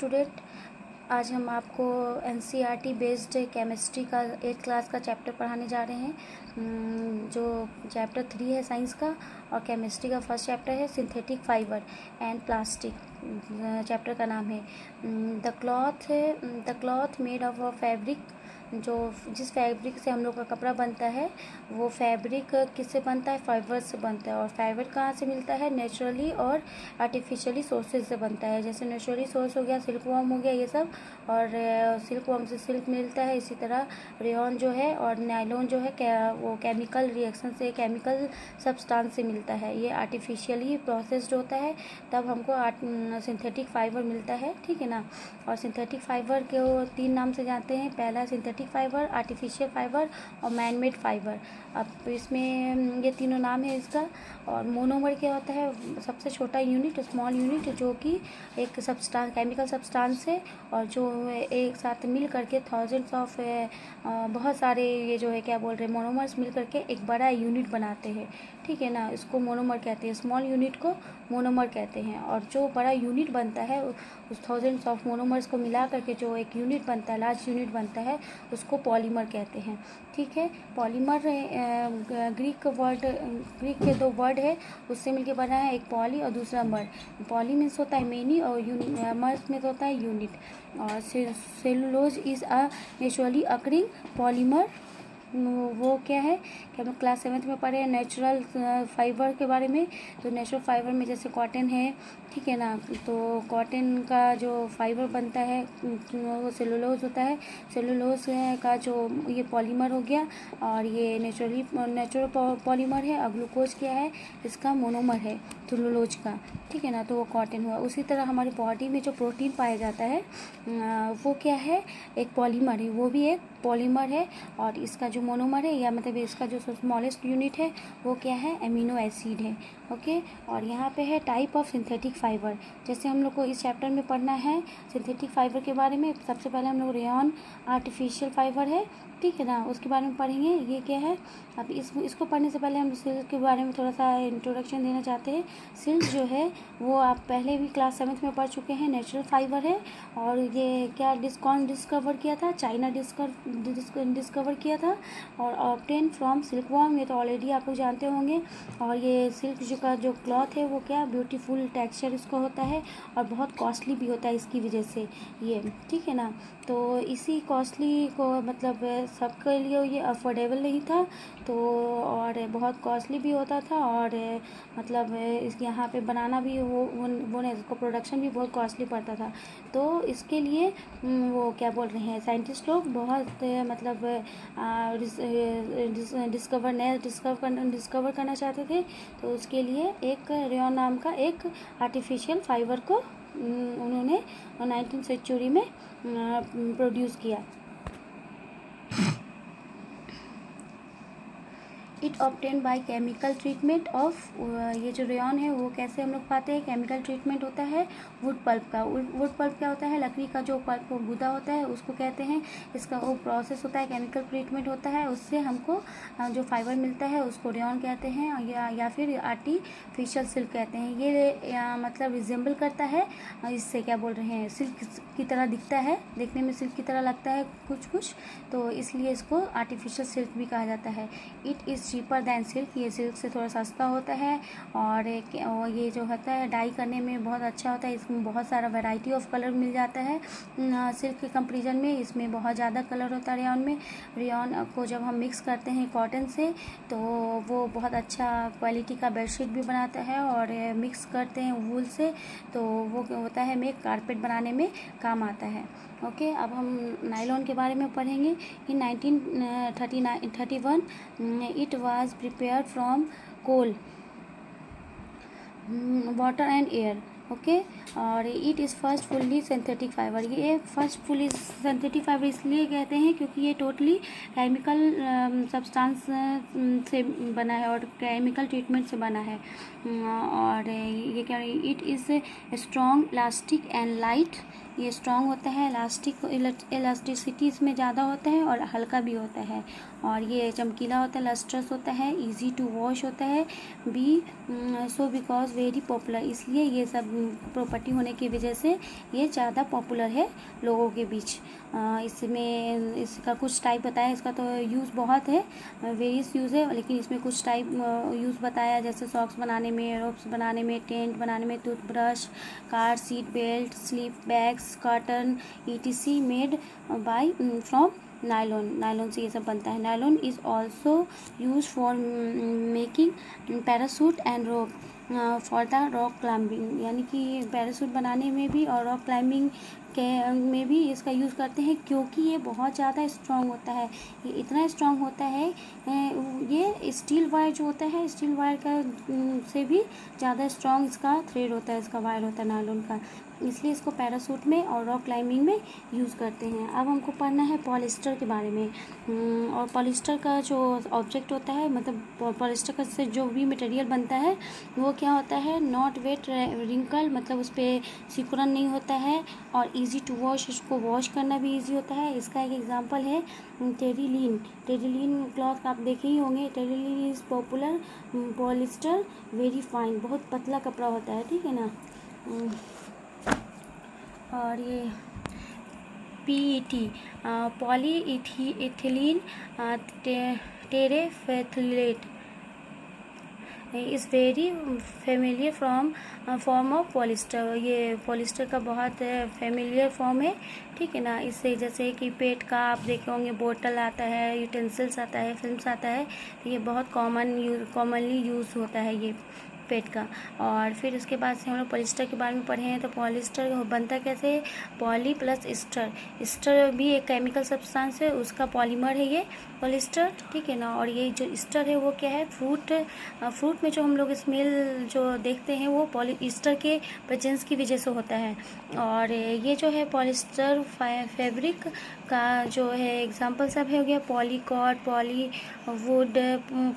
Student, आज हम आपको एनसीईआरटी बेस्ड केमिस्ट्री का 8th क्लास का चैप्टर पढ़ाने जा रहे हैं। जो चैप्टर 3 है साइंस का, और केमिस्ट्री का फर्स्ट चैप्टर है synthetic fibre and plastic. Chapter का नाम है the cloth made of fabric. जो जिस फैब्रिक से हम लोग का कपड़ा बनता है वो फैब्रिक किससे बनता है? फाइबर से बनता है। और फाइबर कहाँ से मिलता है? नेचुरली और आर्टिफिशियली सोर्सेज से बनता है। जैसे नेचुरली सोर्स हो गया, सिल्कवॉर्म हो गया, ये सब। और सिल्कवॉर्म से सिल्क मिलता है। इसी तरह रेयॉन जो है और नायलॉन जो है वो केमिकल रिएक्शन से, केमिकल सब्सटेंस से मिलता है। ये आर्टिफिशियली प्रोसेस्ड होता है, तब हमको सिंथेटिक फाइबर मिलता है। ठीक है ना। और सिंथेटिक फाइबर के वो 3 नाम से जानते हैं। पहला सिंथेटिक फाइबर, आर्टिफिशियल फाइबर और मैन मेड फाइबर। अब इसमें ये तीनों नाम है इसका। और मोनोमर क्या होता है? सबसे छोटा यूनिट, स्मॉल यूनिट, जो कि एक सब्सटेंस, केमिकल सब्सटेंस है, और जो एक साथ मिल करके थाउजेंड्स ऑफ बहुत सारे ये जो है क्या बोल रहे हैं, मोनोमर्स मिल करके एक बड़ा यूनिट बनाते हैं। ठीक है ना। इसको मोनोमर कहते हैं। स्मॉल यूनिट को मोनोमर कहते हैं। और जो बड़ा यूनिट बनता है, उस थाउजेंड्स ऑफ मोनोमर्स को मिला करके जो एक यूनिट बनता है, लार्ज यूनिट बनता है, उसको पॉलीमर कहते हैं। ठीक है। पॉलीमर ग्रीक के 2 वर्ड है, उससे मिलके बना है। एक पॉली और दूसरा मर। पॉली मीन्स होता है मेनी, और मर में तो होता है यूनिट। और cellulose is a naturally occurring polymer. वो क्या है कि हम लोग क्लास 7th में पढ़े हैं नेचुरल फाइबर के बारे में। तो नेचुरल फाइबर में जैसे कॉटन है, ठीक है ना। तो कॉटन का जो फाइबर बनता है वो सेलुलोज होता है। सेलुलोज का जो ये पॉलीमर हो गया, और ये नेचुरल पॉलीमर है। और ग्लूकोज क्या है? इसका मोनोमर है सेलुलोज का। ठीक है ना। तो वो कॉटन हुआ। उसी तरह हमारी बॉडी में जो प्रोटीन पाया जाता है वो क्या है? एक पॉलीमर है, वो भी एक पॉलीमर है। और इसका जो मोनोमर है, या मतलब इसका जो स्मॉलेस्ट यूनिट है, वो क्या है? एमिनो एसिड है। ओके। और यहाँ पे है टाइप ऑफ सिंथेटिक फाइबर। जैसे हम लोग को इस चैप्टर में पढ़ना है सिंथेटिक फाइबर के बारे में। सबसे पहले हम लोग रेयॉन आर्टिफिशियल फाइबर है, ठीक है ना, उसके बारे में पढ़ेंगे। ये क्या है? अब इसको पढ़ने से पहले हम सिल्क के बारे में थोड़ा सा इंट्रोडक्शन देना चाहते हैं। सिल्क जो है वो आप पहले भी क्लास 7th में पढ़ चुके हैं। नेचुरल फाइबर है। और ये क्या कौन डिस्कवर किया था? चाइना डिस्कवर किया था। और ऑब्टेन फ्रॉम सिल्कवॉर्म, ये तो ऑलरेडी आप लोग जानते होंगे। और ये सिल्क जो क्लॉथ है वो क्या ब्यूटीफुल टेक्सचर इसको होता है, और बहुत कॉस्टली भी होता है इसकी वजह से ये। ठीक है ना। तो इसी कॉस्टली को मतलब सबके लिए ये अफोर्डेबल नहीं था, तो और बहुत कॉस्टली भी होता था। और मतलब इस यहाँ पे बनाना भी वो नहीं, इसको प्रोडक्शन भी बहुत कॉस्टली पड़ता था। तो इसके लिए वो क्या बोल रहे हैं साइंटिस्ट लोग, बहुत मतलब डिस्कवर करना चाहते थे। तो उसके लिए एक रेयॉन नाम का एक आर्टिफिशियल फाइबर को उन्होंने 19th सेंचुरी में प्रोड्यूस किया। It obtain by chemical treatment of, ये जो रेयॉन है वो कैसे हम लोग पाते हैं? केमिकल ट्रीटमेंट होता है वुड पल्प का। वुड पल्प क्या होता है? लकड़ी का जो पल्प गुदा होता है उसको कहते हैं। इसका वो प्रोसेस होता है, केमिकल ट्रीटमेंट होता है, उससे हमको जो फाइबर मिलता है उसको रेयॉन कहते हैं, या फिर आर्टिफिशियल सिल्क कहते हैं। ये मतलब रिजेंबल करता है, इससे क्या बोल रहे हैं, सिल्क की तरह दिखता है, देखने में सिल्क की तरह लगता है कुछ, तो इसलिए इसको आर्टिफिशियल सिल्क भी कहा जाता है। It is cheaper then silk, ये सिल्क से थोड़ा सस्ता होता है। और ये जो होता है डाई करने में बहुत अच्छा होता है। इसमें बहुत सारा वैरायटी ऑफ कलर मिल जाता है सिल्क के कंपेरिजन में। इसमें बहुत ज़्यादा कलर होता है रेयॉन में। रेयॉन को जब हम मिक्स करते हैं कॉटन से, तो वो बहुत अच्छा क्वालिटी का बेडशीट भी बनाता है। और मिक्स करते हैं वूल से, तो वो होता है में कारपेट बनाने में काम आता है। ओके। अब हम नायलॉन के बारे में पढ़ेंगे। In 1931 it was prepared from coal, water and air. Okay. और it is first fully synthetic fibre. ये फर्स्ट फुल्ली सिंथेटिक फाइबर इसलिए कहते हैं क्योंकि ये टोटली केमिकल सब्सटेंस से बना है और केमिकल ट्रीटमेंट से बना है। और ये क्या, it is strong, elastic and light. ये स्ट्रॉन्ग होता है, इलास्टिसिटी इसमें ज़्यादा होता है और हल्का भी होता है, और ये चमकीला होता है, लस्ट्रस होता है, इजी टू वॉश होता है, सो बिकॉज वेरी पॉपुलर, इसलिए ये सब प्रॉपर्टी होने की वजह से ये ज़्यादा पॉपुलर है लोगों के बीच। इसमें इसका कुछ टाइप बताया, इसका तो यूज़ बहुत है, वेरियस यूज़ है, लेकिन इसमें कुछ टाइप यूज़ बताया, जैसे सॉक्स बनाने में, रोप्स बनाने में, टेंट बनाने में, toothbrush, car seat belt, sleep bags, curtain, ETC made by from nylon से ये सब बनता है। Nylon is also use for making parachute and rope for the rock climbing, यानी कि पैरासूट बनाने में भी और रॉक क्लाइंबिंग के में भी इसका यूज़ करते हैं, क्योंकि ये बहुत ज़्यादा स्ट्रॉन्ग होता है। ये इतना स्ट्रॉन्ग होता है, ये स्टील वायर जो होता है, स्टील वायर का से भी ज़्यादा स्ट्रॉन्ग इसका थ्रेड होता है, इसका वायर होता है नायलॉन का, इसलिए इसको पैरासूट में और रॉक क्लाइंबिंग में यूज़ करते हैं। अब हमको पढ़ना है पॉलिस्टर के बारे में। और पॉलिस्टर का जो ऑब्जेक्ट होता है, मतलब पॉलिस्टर का से जो भी मटेरियल बनता है वो क्या होता है, नॉट वेट रिंकल, मतलब उस पर सिकुड़न नहीं होता है, और इजी टू वॉश, इसको वॉश करना भी इजी होता है। इसका एक एग्जांपल है टेरिलीन क्लॉथ, आप देखे ही होंगे। Terylene is popular polyester very fine, बहुत पतला कपड़ा होता है, ठीक है ना। और ये PET polyethylene terephthalate is very familiar form of polyester, ये पॉलिस्टर का बहुत फेमिलियर फॉर्म है, ठीक है ना। इससे जैसे कि पेट का आप देखे होंगे, बोतल आता है, यूटेंसिल्स आता है, फिल्म्स आता है, तो ये बहुत कॉमनली यूज़ होता है ये पेट का। और फिर उसके बाद से हम लोग पॉलिस्टर के बारे में पढ़े हैं। तो पॉलिस्टर बनता कैसे है, पॉली प्लस ईस्टर भी एक केमिकल सब्सटेंस है, उसका पॉलीमर है ये पॉलिस्टर, ठीक है ना। और ये जो ईस्टर है वो क्या है, फ्रूट में जो हम लोग स्मेल जो देखते हैं वो पॉलीस्टर के प्रेजेंस की वजह से होता है। और ये जो है पॉलिस्टर फैब्रिक का जो है एग्जांपल सब है, हो गया पॉलीकॉट, पॉलीवुड,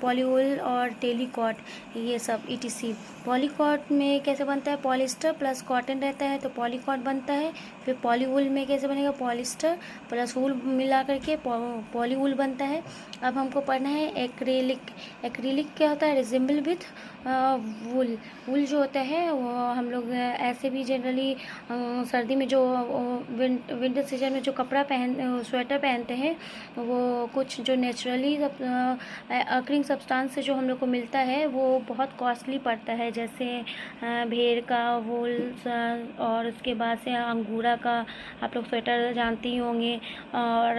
पॉलीवुल और टेलीकॉट, ये सब ETC। पॉलीकॉट में कैसे बनता है, पॉलिस्टर प्लस कॉटन रहता है तो पॉलीकॉट बनता है। फिर पॉलीवुल में कैसे बनेगा, पॉलिस्टर प्लस वूल मिला करके पॉलीवुल बनता है। अब हमको पढ़ना है एक्रिलिक क्या होता है, रिजेंबल विथ वूल जो होता है वो हम लोग ऐसे भी जनरली सर्दी में जो विंटर सीजन में जो कपड़ा स्वेटर पहनते हैं, वो कुछ जो नेचुरली अकरिंग सब्सटेंस से जो हम लोग को मिलता है वो बहुत कॉस्टली पड़ता है, जैसे भेड़ का वूल, और उसके बाद से अंगूरा का आप लोग स्वेटर जानती ही होंगे, और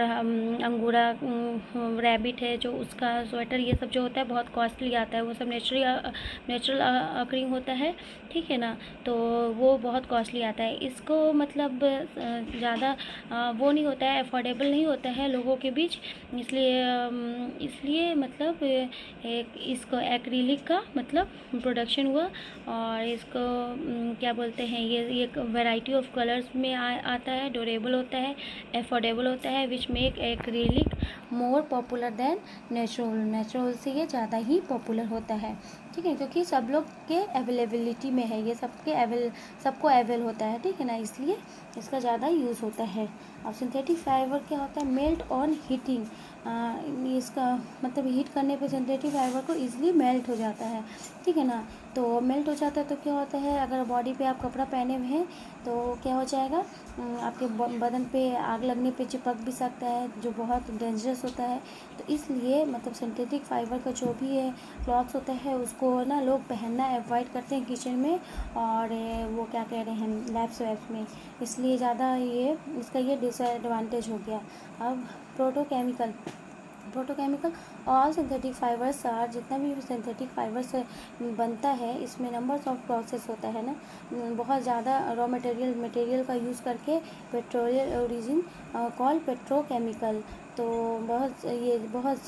अंगूरा रैबिट है जो उसका स्वेटर, ये सब जो होता है बहुत कॉस्टली आता है, वो सब नेचुरल अकरिंग होता है, ठीक है ना। तो वो बहुत कॉस्टली आता है, इसको मतलब ज़्यादा वो नहीं होता है, अफोर्डेबल नहीं होता है लोगों के बीच, इसलिए मतलब इसको एक्रिलिक का मतलब प्रोडक्शन हुआ। और इसको क्या बोलते हैं, ये एक वैरायटी ऑफ कलर्स में आता है, ड्यूरेबल होता है, अफोर्डेबल होता है, which make acrylic more popular than natural से ये ज़्यादा ही पॉपुलर होता है, ठीक है, क्योंकि सब लोग के अवेलेबिलिटी में है, ये सबको अवेल होता है, ठीक है ना, इसलिए इसका ज़्यादा यूज़ होता है। अब सिंथेटिक फाइबर क्या होता है, मेल्ट ऑन हीटिंग, इसका मतलब हीट करने पे सिंथेटिक फाइबर को ईजिली मेल्ट हो जाता है, ठीक है ना। तो मेल्ट हो जाता है तो क्या होता है, अगर बॉडी पे आप कपड़ा पहने हुए हैं तो क्या हो जाएगा, आपके बदन पे आग लगने पे चिपक भी सकता है, जो बहुत डेंजरस होता है। तो इसलिए मतलब सिंथेटिक फाइबर का जो भी है क्लॉथ्स होता है उसको ना लोग पहनना अवॉइड करते हैं किचन में, और वो क्या कह रहे हैं, लैब्स वैब्स में, इसलिए ज़्यादा इसका ये डिसएडवांटेज हो गया। अब प्रोटोकेमिकल ऑल सिंथेटिक फाइबर्स आर, जितना भी सिंथेटिक फाइबर्स बनता है इसमें नंबर्स ऑफ प्रोसेस होता है ना, बहुत ज़्यादा रॉ मटेरियल का यूज़ करके पेट्रोलियल ओरिजिन कॉल पेट्रोकेमिकल, तो बहुत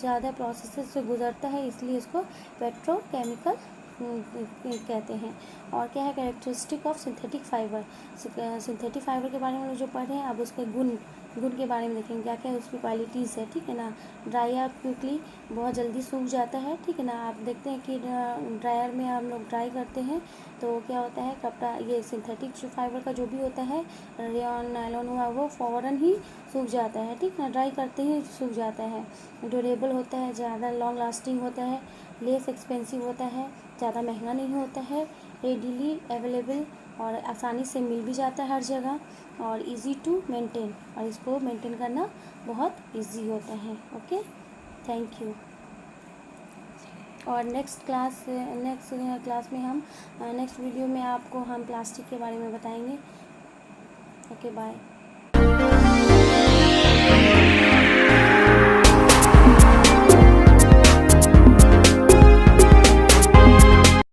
ज़्यादा प्रोसेस से गुजरता है, इसलिए इसको पेट्रोकेमिकल कहते हैं। और क्या है कैरेक्टरिस्टिक ऑफ सिंथेटिक फाइबर के बारे में जो पढ़ रहे हैं, अब उसके गुण गुण के बारे में देखेंगे, क्या क्या उसकी क्वालिटीज़ है, ठीक है ना। ड्राई अप क्विकली, बहुत जल्दी सूख जाता है, ठीक है ना। आप देखते हैं कि ड्रायर में हम लोग ड्राई करते हैं तो क्या होता है, कपड़ा ये सिंथेटिक जो फाइबर का जो भी होता है, रेयॉन, नायलॉन हुआ, वो फ़ौरन ही सूख जाता है, ठीक है, ड्राई करते ही सूख जाता है। ड्यूरेबल होता है, ज़्यादा लॉन्ग लास्टिंग होता है, लेस एक्सपेंसिव होता है, ज़्यादा महंगा नहीं होता है, रेडीली अवेलेबल और आसानी से मिल भी जाता है हर जगह, और इजी टू मेंटेन, और इसको मेंटेन करना बहुत इजी होता है। Okay, thank you. और नेक्स्ट क्लास में हम नेक्स्ट वीडियो में आपको हम प्लास्टिक के बारे में बताएंगे। Okay, bye.